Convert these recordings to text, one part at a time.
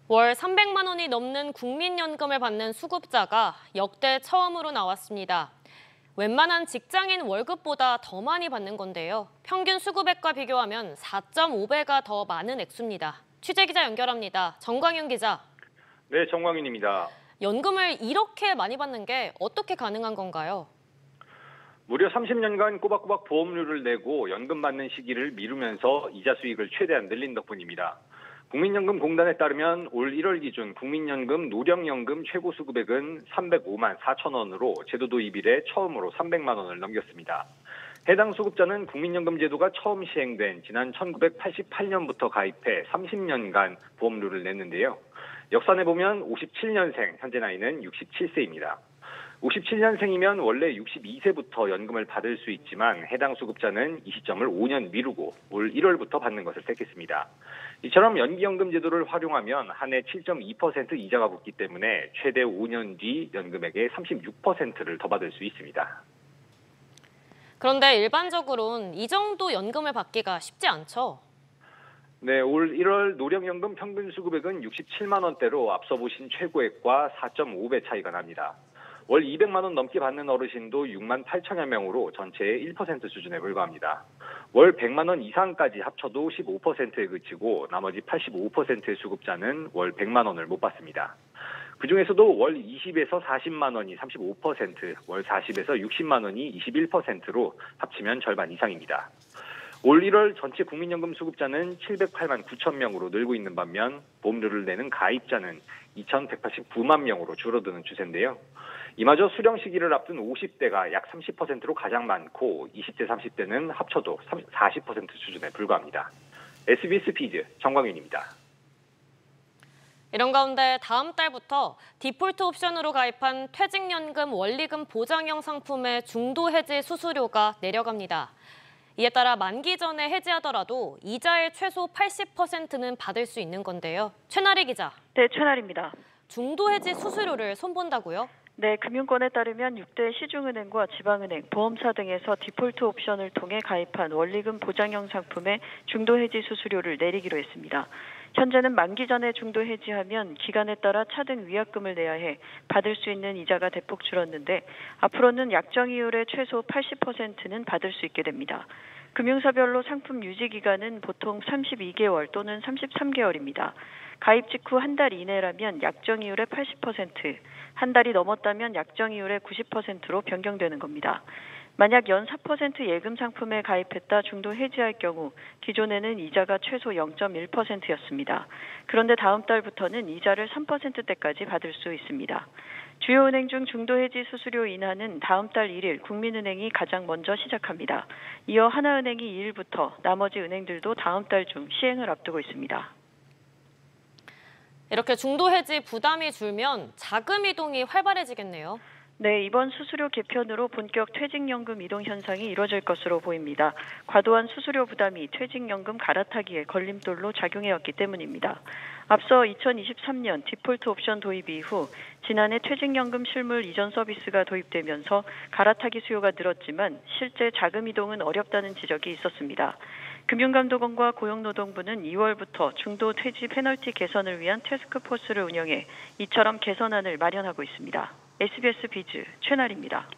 월 300만 원이 넘는 국민연금을 받는 수급자가 역대 처음으로 나왔습니다. 웬만한 직장인 월급보다 더 많이 받는 건데요. 평균 수급액과 비교하면 4.5배가 더 많은 액수입니다. 취재기자 연결합니다. 정광윤 기자. 네, 정광윤입니다. 연금을 이렇게 많이 받는 게 어떻게 가능한 건가요? 무려 30년간 꼬박꼬박 보험료를 내고 연금 받는 시기를 미루면서 이자 수익을 최대한 늘린 덕분입니다. 국민연금공단에 따르면 올 1월 기준 국민연금 노령연금 최고 수급액은 305만 4천 원으로 제도 도입 이래 처음으로 300만 원을 넘겼습니다. 해당 수급자는 국민연금 제도가 처음 시행된 지난 1988년부터 가입해 30년간 보험료를 냈는데요. 역산해 보면 57년생, 현재 나이는 67세입니다. 57년생이면 원래 62세부터 연금을 받을 수 있지만 해당 수급자는 이 시점을 5년 미루고 올 1월부터 받는 것을 택했습니다. 이처럼 연기연금 제도를 활용하면 한 해 7.2% 이자가 붙기 때문에 최대 5년 뒤 연금액의 36%를 더 받을 수 있습니다. 그런데 일반적으로는 이 정도 연금을 받기가 쉽지 않죠? 네, 올 1월 노령연금 평균 수급액은 67만 원대로 앞서 보신 최고액과 4.5배 차이가 납니다. 월 200만 원 넘게 받는 어르신도 6만 8천여 명으로 전체의 1% 수준에 불과합니다. 월 100만 원 이상까지 합쳐도 15%에 그치고 나머지 85%의 수급자는 월 100만 원을 못 받습니다. 그중에서도 월 20에서 40만 원이 35%, 월 40에서 60만 원이 21%로 합치면 절반 이상입니다. 올 1월 전체 국민연금 수급자는 708만 9천 명으로 늘고 있는 반면 보험료를 내는 가입자는 2,189만 명으로 줄어드는 추세인데요. 이마저 수령 시기를 앞둔 50대가 약 30%로 가장 많고 20대, 30대는 합쳐도 40% 수준에 불과합니다. SBS 비즈 정광윤입니다. 이런 가운데 다음 달부터 디폴트 옵션으로 가입한 퇴직연금 원리금 보장형 상품의 중도 해지 수수료가 내려갑니다. 이에 따라 만기 전에 해지하더라도 이자의 최소 80%는 받을 수 있는 건데요. 최나리 기자. 네, 최나리입니다. 중도 해지 수수료를 손본다고요? 네, 금융권에 따르면 6대 시중은행과 지방은행, 보험사 등에서 디폴트 옵션을 통해 가입한 원리금 보장형 상품의 중도 해지 수수료를 내리기로 했습니다. 현재는 만기 전에 중도 해지하면 기간에 따라 차등 위약금을 내야 해 받을 수 있는 이자가 대폭 줄었는데 앞으로는 약정 이율의 최소 80%는 받을 수 있게 됩니다. 금융사별로 상품 유지 기간은 보통 32개월 또는 33개월입니다. 가입 직후 한 달 이내라면 약정 이율의 80%, 한 달이 넘었다면 약정 이율의 90%로 변경되는 겁니다. 만약 연 4% 예금 상품에 가입했다 중도 해지할 경우 기존에는 이자가 최소 0.1%였습니다. 그런데 다음 달부터는 이자를 3%대까지 받을 수 있습니다. 주요 은행 중 중도 해지 수수료 인하는 다음 달 1일 국민은행이 가장 먼저 시작합니다. 이어 하나은행이 2일부터 나머지 은행들도 다음 달 중 시행을 앞두고 있습니다. 이렇게 중도 해지 부담이 줄면 자금 이동이 활발해지겠네요. 네, 이번 수수료 개편으로 본격 퇴직연금 이동 현상이 이뤄질 것으로 보입니다. 과도한 수수료 부담이 퇴직연금 갈아타기에 걸림돌로 작용해왔기 때문입니다. 앞서 2023년 디폴트 옵션 도입 이후 지난해 퇴직연금 실물 이전 서비스가 도입되면서 갈아타기 수요가 늘었지만 실제 자금 이동은 어렵다는 지적이 있었습니다. 금융감독원과 고용노동부는 2월부터 중도 퇴지 페널티 개선을 위한 태스크포스를 운영해 이처럼 개선안을 마련하고 있습니다. SBS 비즈 최나리입니다.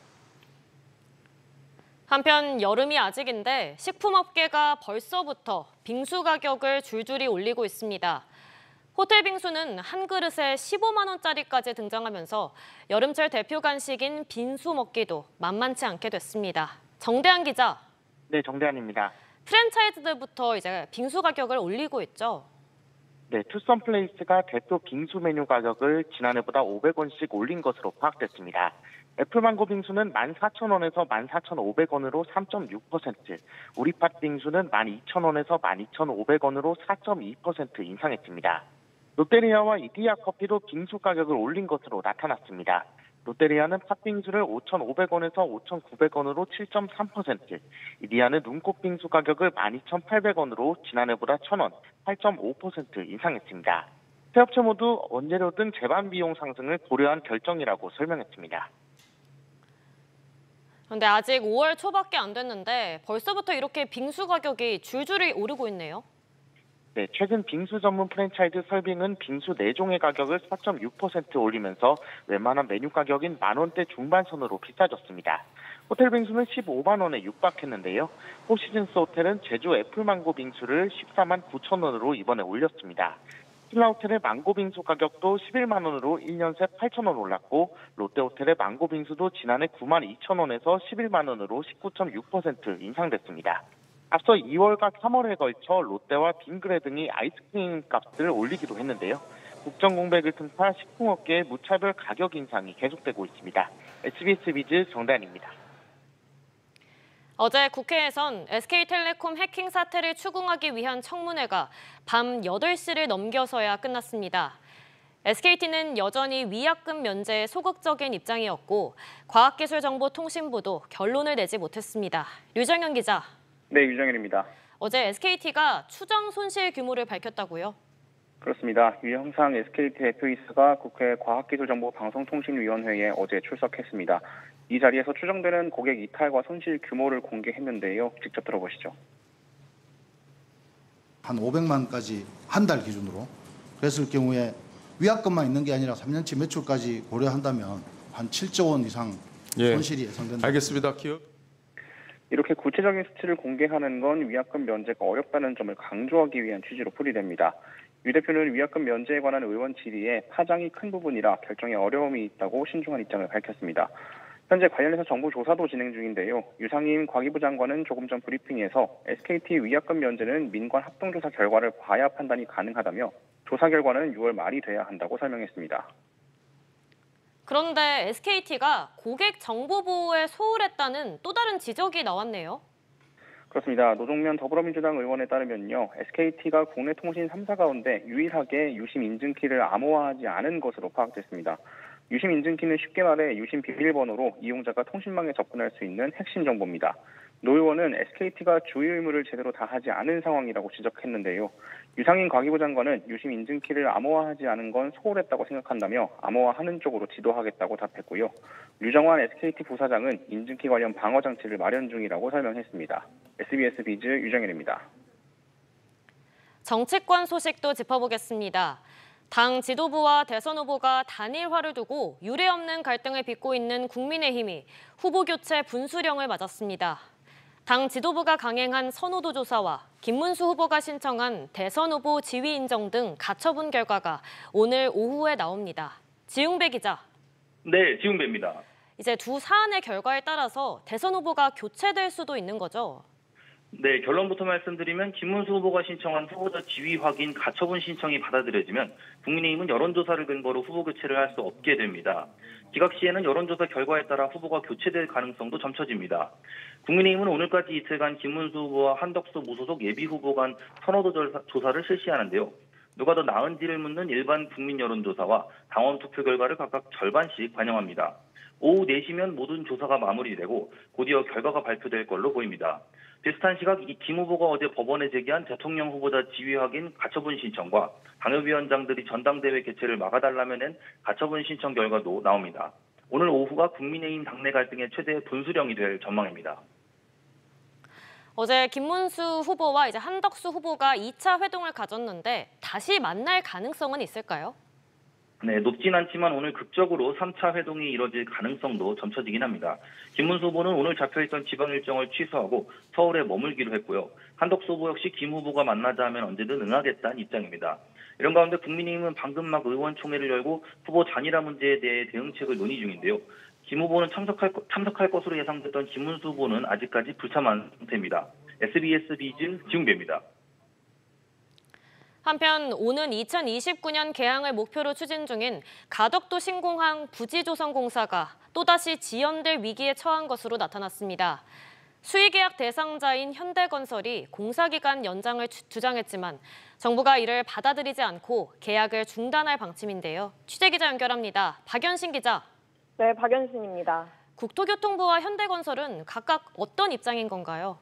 한편 여름이 아직인데 식품업계가 벌써부터 빙수 가격을 줄줄이 올리고 있습니다. 호텔 빙수는 한 그릇에 15만 원짜리까지 등장하면서 여름철 대표 간식인 빙수 먹기도 만만치 않게 됐습니다. 정대한 기자. 네, 정대한입니다. 프랜차이즈들부터 이제 빙수 가격을 올리고 있죠. 네, 투썸플레이스가 대표 빙수 메뉴 가격을 지난해보다 500원씩 올린 것으로 파악됐습니다. 애플망고 빙수는 14,000원에서 14,500원으로 3.6%, 우리팥 빙수는 12,000원에서 12,500원으로 4.2% 인상했습니다. 롯데리아와 이디야 커피도 빙수 가격을 올린 것으로 나타났습니다. 롯데리아는 팥빙수를 5,500원에서 5,900원으로 7.3%, 이디야는 눈꽃빙수 가격을 12,800원으로 지난해보다 1,000원, 8.5% 인상했습니다. 세 업체 모두 원재료 등 제반 비용 상승을 고려한 결정이라고 설명했습니다. 그런데 아직 5월 초밖에 안 됐는데 벌써부터 이렇게 빙수 가격이 줄줄이 오르고 있네요. 네, 최근 빙수 전문 프랜차이즈 설빙은 빙수 4종의 가격을 4.6% 올리면서 웬만한 메뉴 가격인 만원대 중반선으로 비싸졌습니다. 호텔 빙수는 15만 원에 육박했는데요. 포시즌스 호텔은 제주 애플망고 빙수를 14만 9천 원으로 이번에 올렸습니다. 신라호텔의 망고 빙수 가격도 11만 원으로 1년 새 8천 원 올랐고 롯데호텔의 망고 빙수도 지난해 9만 2천 원에서 11만 원으로 19.6% 인상됐습니다. 앞서 2월과 3월에 걸쳐 롯데와 빙그레 등이 아이스크림 값을 올리기도 했는데요. 국정공백을 틈타 식품업계의 무차별 가격 인상이 계속되고 있습니다. SBS 비즈 정단입니다. 어제 국회에선 SK텔레콤 해킹 사태를 추궁하기 위한 청문회가 밤 8시를 넘겨서야 끝났습니다. SKT는 여전히 위약금 면제에 소극적인 입장이었고 과학기술정보통신부도 결론을 내지 못했습니다. 류정현 기자. 네, 유정현입니다. 어제 SKT가 추정 손실 규모를 밝혔다고요? 그렇습니다. 유영상 SKT 대표이사가 국회 과학기술정보방송통신위원회에 어제 출석했습니다. 이 자리에서 추정되는 고객 이탈과 손실 규모를 공개했는데요. 직접 들어보시죠. 한 500만까지 한 달 기준으로 그랬을 경우에 위약금만 있는 게 아니라 3년치 매출까지 고려한다면 한 7조 원 이상 손실이 예상된다. 알겠습니다. 이렇게 구체적인 수치를 공개하는 건 위약금 면제가 어렵다는 점을 강조하기 위한 취지로 풀이됩니다. 유 대표는 위약금 면제에 관한 의원 질의에 파장이 큰 부분이라 결정에 어려움이 있다고 신중한 입장을 밝혔습니다. 현재 관련해서 정부 조사도 진행 중인데요. 유상임 과기부 장관은 조금 전 브리핑에서 SKT 위약금 면제는 민관 합동조사 결과를 봐야 판단이 가능하다며 조사 결과는 6월 말이 돼야 한다고 설명했습니다. 그런데 SKT가 고객 정보 보호에 소홀했다는 또 다른 지적이 나왔네요. 그렇습니다. 노종면 더불어민주당 의원에 따르면요. SKT가 국내 통신 3사 가운데 유일하게 유심 인증키를 암호화하지 않은 것으로 파악됐습니다. 유심 인증키는 쉽게 말해 유심 비밀번호로 이용자가 통신망에 접근할 수 있는 핵심 정보입니다. 노 의원은 SKT가 주의 의무를 제대로 다하지 않은 상황이라고 지적했는데요. 유상임 과기부 장관은 유심 인증키를 암호화하지 않은 건 소홀했다고 생각한다며 암호화하는 쪽으로 지도하겠다고 답했고요. 류정환 SKT 부사장은 인증키 관련 방어 장치를 마련 중이라고 설명했습니다. SBS 비즈 유정현입니다. 정치권 소식도 짚어보겠습니다. 당 지도부와 대선 후보가 단일화를 두고 유례없는 갈등을 빚고 있는 국민의힘이 후보 교체 분수령을 맞았습니다. 당 지도부가 강행한 선호도 조사와 김문수 후보가 신청한 대선 후보 지위 인정 등 가처분 결과가 오늘 오후에 나옵니다. 지웅배 기자. 네, 지웅배입니다. 이제 두 사안의 결과에 따라서 대선 후보가 교체될 수도 있는 거죠? 네, 결론부터 말씀드리면 김문수 후보가 신청한 후보자 지위 확인 가처분 신청이 받아들여지면 국민의힘은 여론조사를 근거로 후보 교체를 할 수 없게 됩니다. 기각 시에는 여론조사 결과에 따라 후보가 교체될 가능성도 점쳐집니다. 국민의힘은 오늘까지 이틀간 김문수 후보와 한덕수 무소속 예비후보 간 선호도 조사를 실시하는데요. 누가 더 나은지를 묻는 일반 국민 여론조사와 당원 투표 결과를 각각 절반씩 반영합니다. 오후 4시면 모든 조사가 마무리되고 곧이어 결과가 발표될 걸로 보입니다. 비슷한 시각 김 후보가 어제 법원에 제기한 대통령 후보자 지위 확인 가처분 신청과 당협위원장들이 전당대회 개최를 막아달라며 낸 가처분 신청 결과도 나옵니다. 오늘 오후가 국민의힘 당내 갈등의 최대 분수령이 될 전망입니다. 어제 김문수 후보와 이제 한덕수 후보가 2차 회동을 가졌는데 다시 만날 가능성은 있을까요? 네, 높진 않지만 오늘 극적으로 3차 회동이 이뤄질 가능성도 점쳐지긴 합니다. 김문수 후보는 오늘 잡혀있던 지방 일정을 취소하고 서울에 머물기로 했고요. 한덕수 후보 역시 김 후보가 만나자 하면 언제든 응하겠다는 입장입니다. 이런 가운데 국민의힘은 방금 막 의원총회를 열고 후보 단일화 문제에 대해 대응책을 논의 중인데요. 김 후보는 참석할 것으로 예상됐던 김문수 후보는 아직까지 불참한 상태입니다. SBS 비즈 지웅배입니다. 한편 오는 2029년 개항을 목표로 추진 중인 가덕도 신공항 부지조성공사가 또다시 지연될 위기에 처한 것으로 나타났습니다. 수의계약 대상자인 현대건설이 공사기간 연장을 주장했지만 정부가 이를 받아들이지 않고 계약을 중단할 방침인데요. 취재기자 연결합니다. 박연신 기자. 네, 박연신입니다. 국토교통부와 현대건설은 각각 어떤 입장인 건가요?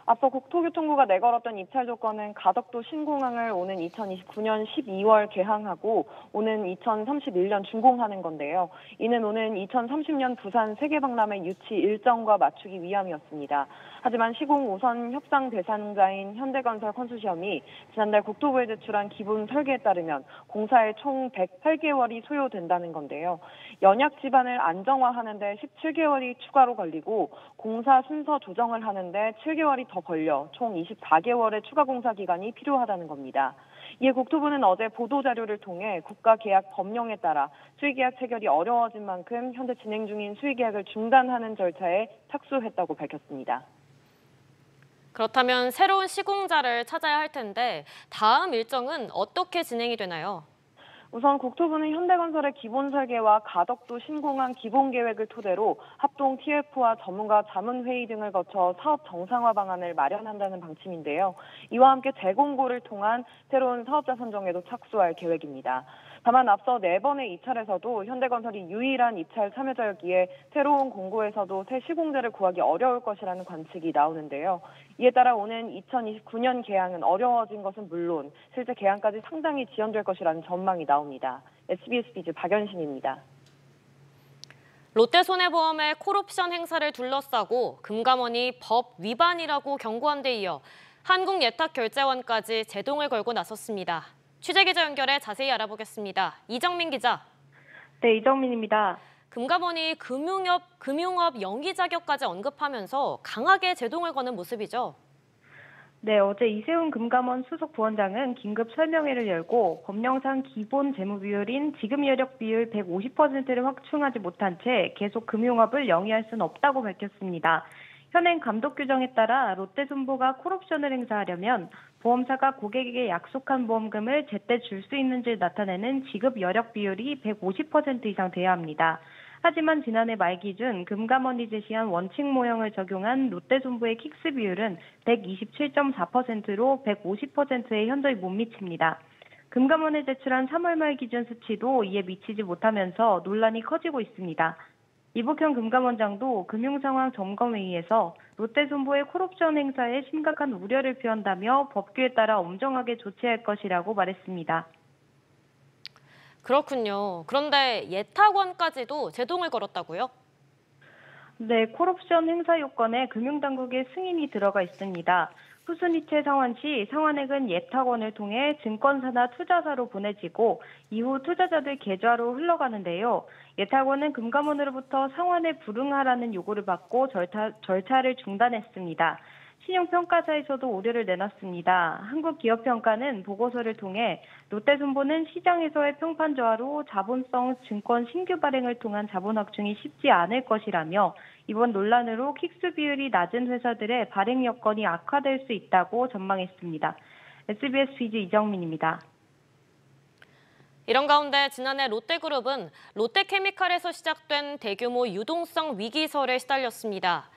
앞서 국토교통부가 내걸었던 입찰 조건은 가덕도 신공항을 오는 2029년 12월 개항하고 오는 2031년 준공하는 건데요. 이는 오는 2030년 부산 세계박람회 유치 일정과 맞추기 위함이었습니다. 하지만 시공 우선 협상 대상자인 현대건설 컨소시엄이 지난달 국토부에 제출한 기본 설계에 따르면 공사에 총 108개월이 소요된다는 건데요. 연약 지반을 안정화하는 데 17개월이 추가로 걸리고 공사 순서 조정을 하는데 7개월이 더 걸려 총 24개월의 추가 공사 기간이 필요하다는 겁니다. 이에 국토부는 어제 보도자료를 통해 국가계약 법령에 따라 수의계약 체결이 어려워진 만큼 현재 진행 중인 수의계약을 중단하는 절차에 착수했다고 밝혔습니다. 그렇다면 새로운 시공자를 찾아야 할 텐데 다음 일정은 어떻게 진행이 되나요? 우선 국토부는 현대건설의 기본 설계와 가덕도 신공항 기본 계획을 토대로 합동 TF와 전문가 자문회의 등을 거쳐 사업 정상화 방안을 마련한다는 방침인데요. 이와 함께 재공고를 통한 새로운 사업자 선정에도 착수할 계획입니다. 다만 앞서 4번의 입찰에서도 현대건설이 유일한 입찰 참여자였기에 새로운 공고에서도 새 시공자를 구하기 어려울 것이라는 관측이 나오는데요. 이에 따라 오는 2029년 개항은 어려워진 것은 물론 실제 개항까지 상당히 지연될 것이라는 전망이 나옵니다. SBS 비즈 박연신입니다. 롯데손해보험의 콜옵션 행사를 둘러싸고 금감원이 법 위반이라고 경고한 데 이어 한국예탁결제원까지 제동을 걸고 나섰습니다. 취재기자 연결해 자세히 알아보겠습니다. 이정민 기자. 네, 이정민입니다. 금감원이 금융업 연기 자격까지 언급하면서 강하게 제동을 거는 모습이죠. 네, 어제 이세훈 금감원 수석 부원장은 긴급 설명회를 열고 법령상 기본 재무 비율인 지급 여력 비율 150%를 확충하지 못한 채 계속 금융업을 영위할 수는 없다고 밝혔습니다. 현행 감독 규정에 따라 롯데손보가 콜옵션을 행사하려면 보험사가 고객에게 약속한 보험금을 제때 줄 수 있는지를 나타내는 지급 여력 비율이 150% 이상 돼야 합니다. 하지만 지난해 말 기준 금감원이 제시한 원칙 모형을 적용한 롯데손보의 킥스 비율은 127.4%로 150%의 현저히 못 미칩니다. 금감원에 제출한 3월 말 기준 수치도 이에 미치지 못하면서 논란이 커지고 있습니다. 이복현 금감원장도 금융상황 점검회의에서 롯데손보의 콜옵션 행사에 심각한 우려를 표한다며 법규에 따라 엄정하게 조치할 것이라고 말했습니다. 그렇군요. 그런데 예탁원까지도 제동을 걸었다고요? 네, 콜옵션 행사 요건에 금융당국의 승인이 들어가 있습니다. 후순위채 상환 시 상환액은 예탁원을 통해 증권사나 투자사로 보내지고 이후 투자자들 계좌로 흘러가는데요. 예탁원은 금감원으로부터 상환에 불응하라는 요구를 받고 절차를 중단했습니다. 신용평가사에서도 우려를 내놨습니다. 한국기업평가는 보고서를 통해 롯데손보는 시장에서의 평판 저하로 자본성 증권 신규 발행을 통한 자본 확충이 쉽지 않을 것이라며 이번 논란으로 킥스 비율이 낮은 회사들의 발행 여건이 악화될 수 있다고 전망했습니다. SBS 비즈 이정민입니다. 이런 가운데 지난해 롯데그룹은 롯데케미칼에서 시작된 대규모 유동성 위기설에 시달렸습니다.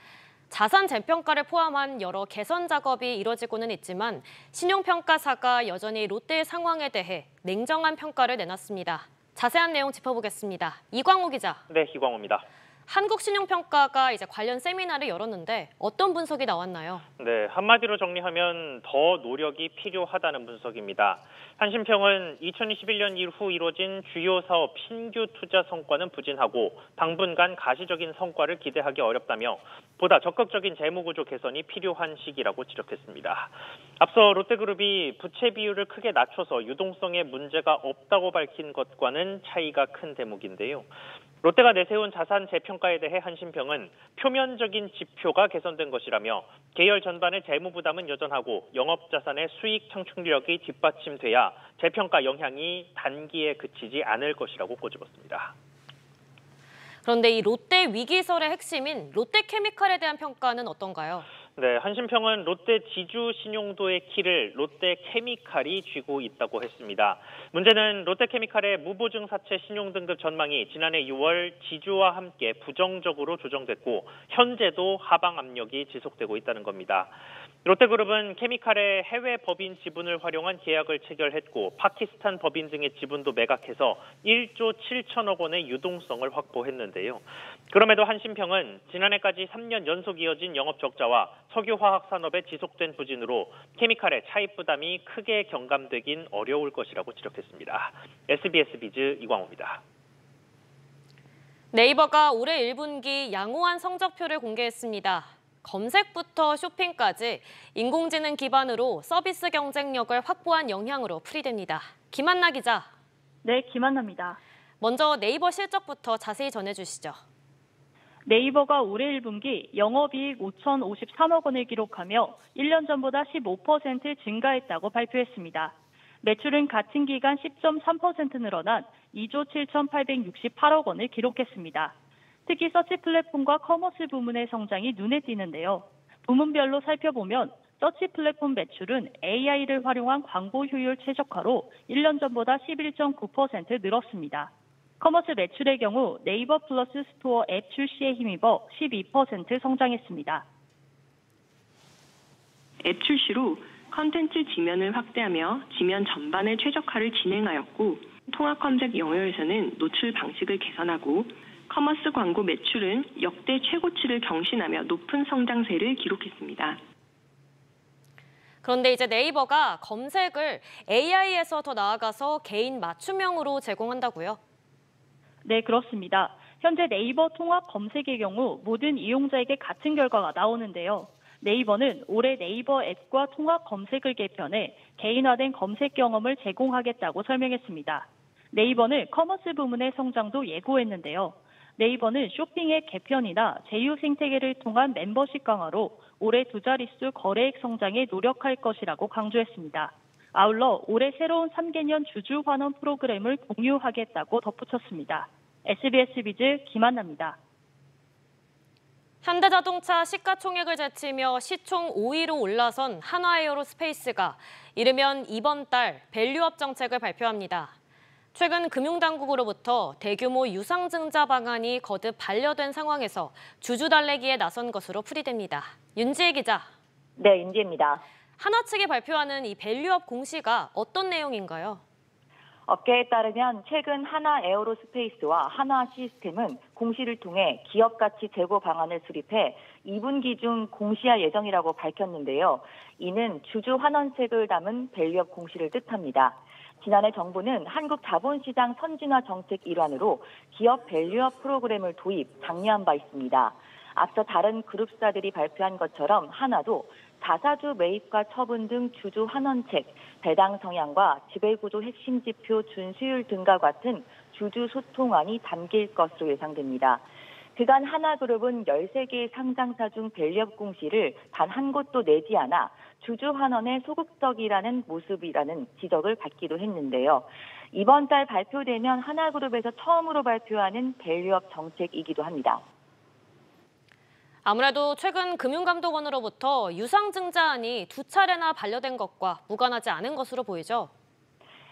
자산 재평가를 포함한 여러 개선 작업이 이뤄지고는 있지만 신용평가사가 여전히 롯데의 상황에 대해 냉정한 평가를 내놨습니다. 자세한 내용 짚어보겠습니다. 이광호 기자. 네, 이광호입니다. 한국신용평가가 이제 관련 세미나를 열었는데 어떤 분석이 나왔나요? 네, 한마디로 정리하면 더 노력이 필요하다는 분석입니다. 한신평은 2021년 이후 이뤄진 주요 사업 신규 투자 성과는 부진하고 당분간 가시적인 성과를 기대하기 어렵다며 보다 적극적인 재무구조 개선이 필요한 시기라고 지적했습니다. 앞서 롯데그룹이 부채 비율을 크게 낮춰서 유동성에 문제가 없다고 밝힌 것과는 차이가 큰 대목인데요. 롯데가 내세운 자산 재평가에 대해 한신평은 표면적인 지표가 개선된 것이라며 계열 전반의 재무 부담은 여전하고 영업자산의 수익 창출력이 뒷받침돼야 재평가 영향이 단기에 그치지 않을 것이라고 꼬집었습니다. 그런데 이 롯데 위기설의 핵심인 롯데케미칼에 대한 평가는 어떤가요? 네, 한신평은 롯데 지주 신용도의 키를 롯데케미칼이 쥐고 있다고 했습니다. 문제는 롯데케미칼의 무보증 사채 신용등급 전망이 지난해 6월 지주와 함께 부정적으로 조정됐고 현재도 하방 압력이 지속되고 있다는 겁니다. 롯데그룹은 케미칼의 해외 법인 지분을 활용한 계약을 체결했고 파키스탄 법인 등의 지분도 매각해서 1조 7천억 원의 유동성을 확보했는데요. 그럼에도 한신평은 지난해까지 3년 연속 이어진 영업 적자와 석유화학 산업의 지속된 부진으로 케미칼의 차입 부담이 크게 경감되긴 어려울 것이라고 지적했습니다. SBS 비즈 이광호입니다. 네이버가 올해 1분기 양호한 성적표를 공개했습니다. 검색부터 쇼핑까지 인공지능 기반으로 서비스 경쟁력을 확보한 영향으로 풀이됩니다. 김한나 기자. 네, 김한나입니다. 먼저 네이버 실적부터 자세히 전해주시죠. 네이버가 올해 1분기 영업이익 5,053억 원을 기록하며 1년 전보다 15% 증가했다고 발표했습니다. 매출은 같은 기간 10.3% 늘어난 2조 7,868억 원을 기록했습니다. 특히 서치 플랫폼과 커머스 부문의 성장이 눈에 띄는데요. 부문별로 살펴보면 서치 플랫폼 매출은 AI를 활용한 광고 효율 최적화로 1년 전보다 11.9% 늘었습니다. 커머스 매출의 경우 네이버 플러스 스토어 앱 출시에 힘입어 12% 성장했습니다. 앱 출시로 컨텐츠 지면을 확대하며 지면 전반의 최적화를 진행하였고 통합 검색 영역에서는 노출 방식을 개선하고 커머스 광고 매출은 역대 최고치를 경신하며 높은 성장세를 기록했습니다. 그런데 이제 네이버가 검색을 AI에서 더 나아가서 개인 맞춤형으로 제공한다고요? 네, 그렇습니다. 현재 네이버 통합 검색의 경우 모든 이용자에게 같은 결과가 나오는데요. 네이버는 올해 네이버 앱과 통합 검색을 개편해 개인화된 검색 경험을 제공하겠다고 설명했습니다. 네이버는 커머스 부문의 성장도 예고했는데요. 네이버는 쇼핑 앱 개편이나 제휴 생태계를 통한 멤버십 강화로 올해 두 자릿수 거래액 성장에 노력할 것이라고 강조했습니다. 아울러 올해 새로운 3개년 주주 환원 프로그램을 공유하겠다고 덧붙였습니다. SBS 비즈 김한나입니다. 현대자동차 시가총액을 제치며 시총 5위로 올라선 한화에어로스페이스가 이르면 이번 달 밸류업 정책을 발표합니다. 최근 금융당국으로부터 대규모 유상증자 방안이 거듭 반려된 상황에서 주주 달래기에 나선 것으로 풀이됩니다. 윤지혜 기자. 네, 윤지혜입니다. 한화 측이 발표하는 이 밸류업 공시가 어떤 내용인가요? 업계에 따르면 최근 한화 에어로스페이스와 한화 시스템은 공시를 통해 기업 가치 제고 방안을 수립해 2분기 중 공시할 예정이라고 밝혔는데요. 이는 주주 환원책을 담은 밸류업 공시를 뜻합니다. 지난해 정부는 한국 자본시장 선진화 정책 일환으로 기업 밸류업 프로그램을 도입, 장려한 바 있습니다. 앞서 다른 그룹사들이 발표한 것처럼 한화도 자사주 매입과 처분 등 주주 환원책, 배당 성향과 지배구조 핵심 지표 준수율 등과 같은 주주 소통안이 담길 것으로 예상됩니다. 그간 하나그룹은 13개의 상장사 중 밸류업 공시를 단 한 곳도 내지 않아 주주 환원에 소극적이라는 모습이라는 지적을 받기도 했는데요. 이번 달 발표되면 하나그룹에서 처음으로 발표하는 밸류업 정책이기도 합니다. 아무래도 최근 금융감독원으로부터 유상증자안이 2차례나 반려된 것과 무관하지 않은 것으로 보이죠?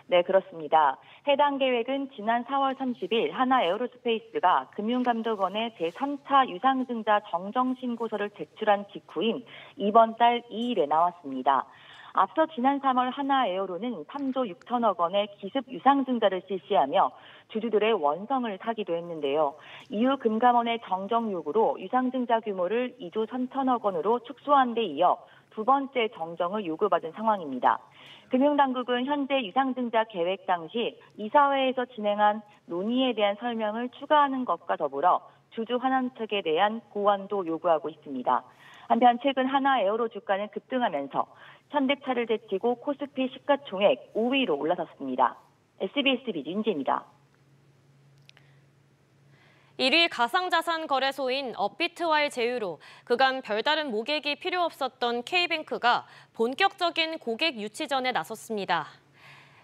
네, 그렇습니다. 해당 계획은 지난 4월 30일 한화에어로스페이스가 금융감독원에 제3차 유상증자 정정신고서를 제출한 직후인 이번 달 2일에 나왔습니다. 앞서 지난 3월 한화에어로는 3조 6천억 원의 기습 유상증자를 실시하며 주주들의 원성을 사기도 했는데요. 이후 금감원의 정정 요구로 유상증자 규모를 2조 3천억 원으로 축소한 데 이어 두 번째 정정을 요구받은 상황입니다. 금융당국은 현재 유상증자 계획 당시 이사회에서 진행한 논의에 대한 설명을 추가하는 것과 더불어 주주 환원책에 대한 보완도 요구하고 있습니다. 한편 최근 한화에어로 주가는 급등하면서 현대차를 제치고 코스피 시가총액 5위로 올라섰습니다. SBS 비즈 윤지혜입니다. 1위 가상자산 거래소인 업비트와의 제휴로 그간 별다른 모객이 필요 없었던 K뱅크가 본격적인 고객 유치전에 나섰습니다.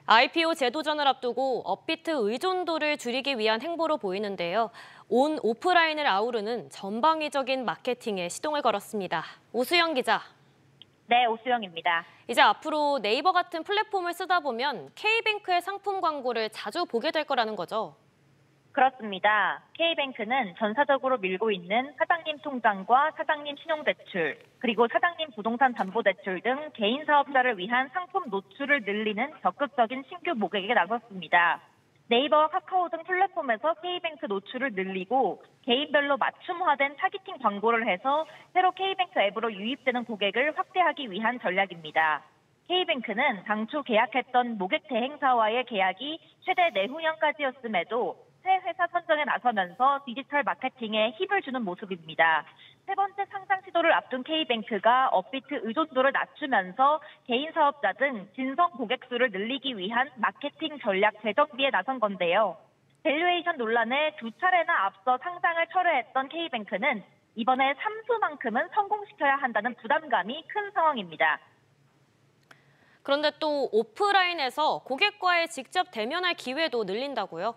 IPO 제도전을 앞두고 업비트 의존도를 줄이기 위한 행보로 보이는데요. 온 오프라인을 아우르는 전방위적인 마케팅에 시동을 걸었습니다. 오수영 기자. 네, 오수영입니다. 이제 앞으로 네이버 같은 플랫폼을 쓰다 보면 K뱅크의 상품 광고를 자주 보게 될 거라는 거죠? 그렇습니다. K뱅크는 전사적으로 밀고 있는 사장님 통장과 사장님 신용대출, 그리고 사장님 부동산 담보대출 등 개인 사업자를 위한 상품 노출을 늘리는 적극적인 신규 모객에 나섰습니다. 네이버와 카카오 등 플랫폼에서 K뱅크 노출을 늘리고 개인별로 맞춤화된 타깃팅 광고를 해서 새로 K뱅크 앱으로 유입되는 고객을 확대하기 위한 전략입니다. K뱅크는 당초 계약했던 모객 대행사와의 계약이 최대 내후년까지였음에도 새 회사 선정에 나서면서 디지털 마케팅에 힘을 주는 모습입니다. 세 번째 상장 시도를 앞둔 K뱅크가 업비트 의존도를 낮추면서 개인 사업자 등 진성 고객 수를 늘리기 위한 마케팅 전략 재정비에 나선 건데요. 밸류에이션 논란에 두 차례나 앞서 상장을 철회했던 K뱅크는 이번에 3수만큼은 성공시켜야 한다는 부담감이 큰 상황입니다. 그런데 또 오프라인에서 고객과의 직접 대면할 기회도 늘린다고요?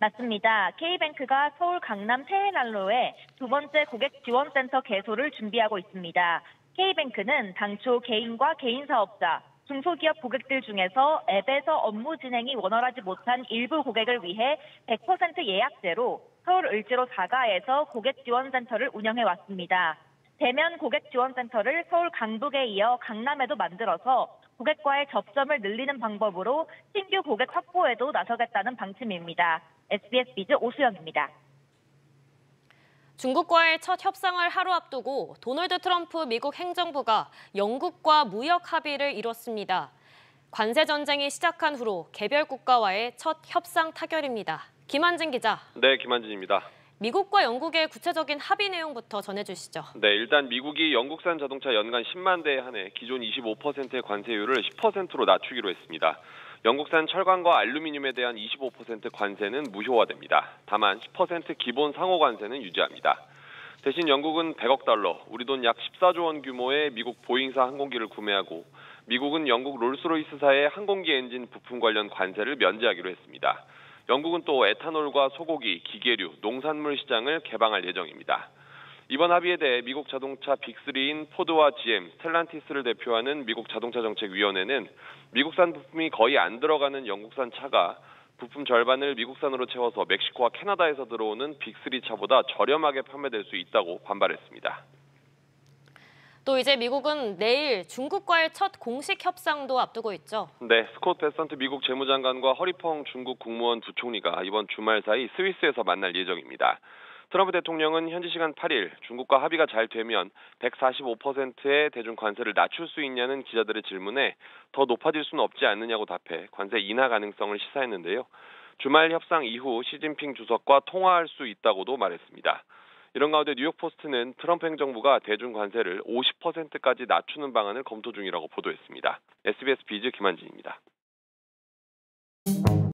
맞습니다. K뱅크가 서울 강남 새해난로에 두 번째 고객 지원센터 개소를 준비하고 있습니다. K뱅크는 당초 개인과 개인 사업자, 중소기업 고객들 중에서 앱에서 업무 진행이 원활하지 못한 일부 고객을 위해 100% 예약제로 서울 을지로 4가에서 고객 지원센터를 운영해 왔습니다. 대면 고객 지원센터를 서울 강북에 이어 강남에도 만들어서 고객과의 접점을 늘리는 방법으로 신규 고객 확보에도 나서겠다는 방침입니다. SBS 비즈 오수영입니다. 중국과의 첫 협상을 하루 앞두고 도널드 트럼프 미국 행정부가 영국과 무역 합의를 이뤘습니다. 관세 전쟁이 시작한 후로 개별 국가와의 첫 협상 타결입니다. 김한진 기자. 네, 김한진입니다. 미국과 영국의 구체적인 합의 내용부터 전해주시죠. 네, 일단 미국이 영국산 자동차 연간 10만 대에 한해 기존 25%의 관세율을 10%로 낮추기로 했습니다. 영국산 철강과 알루미늄에 대한 25% 관세는 무효화됩니다. 다만 10% 기본 상호 관세는 유지합니다. 대신 영국은 100억 달러, 우리 돈 약 14조 원 규모의 미국 보잉사 항공기를 구매하고 미국은 영국 롤스로이스사의 항공기 엔진 부품 관련 관세를 면제하기로 했습니다. 영국은 또 에탄올과 소고기, 기계류, 농산물 시장을 개방할 예정입니다. 이번 합의에 대해 미국 자동차 빅3인 포드와 GM, 스텔란티스를 대표하는 미국 자동차정책위원회는 미국산 부품이 거의 안 들어가는 영국산 차가 부품 절반을 미국산으로 채워서 멕시코와 캐나다에서 들어오는 빅3 차보다 저렴하게 판매될 수 있다고 반발했습니다. 또 이제 미국은 내일 중국과의 첫 공식 협상도 앞두고 있죠. 네, 스콧 베선트 미국 재무장관과 허리펑 중국 국무원 부총리가 이번 주말 사이 스위스에서 만날 예정입니다. 트럼프 대통령은 현지 시간 8일 중국과 합의가 잘 되면 145%의 대중 관세를 낮출 수 있냐는 기자들의 질문에 더 높아질 수는 없지 않느냐고 답해 관세 인하 가능성을 시사했는데요. 주말 협상 이후 시진핑 주석과 통화할 수 있다고도 말했습니다. 이런 가운데 뉴욕포스트는 트럼프 행정부가 대중 관세를 50%까지 낮추는 방안을 검토 중이라고 보도했습니다. SBS 비즈 김한진입니다.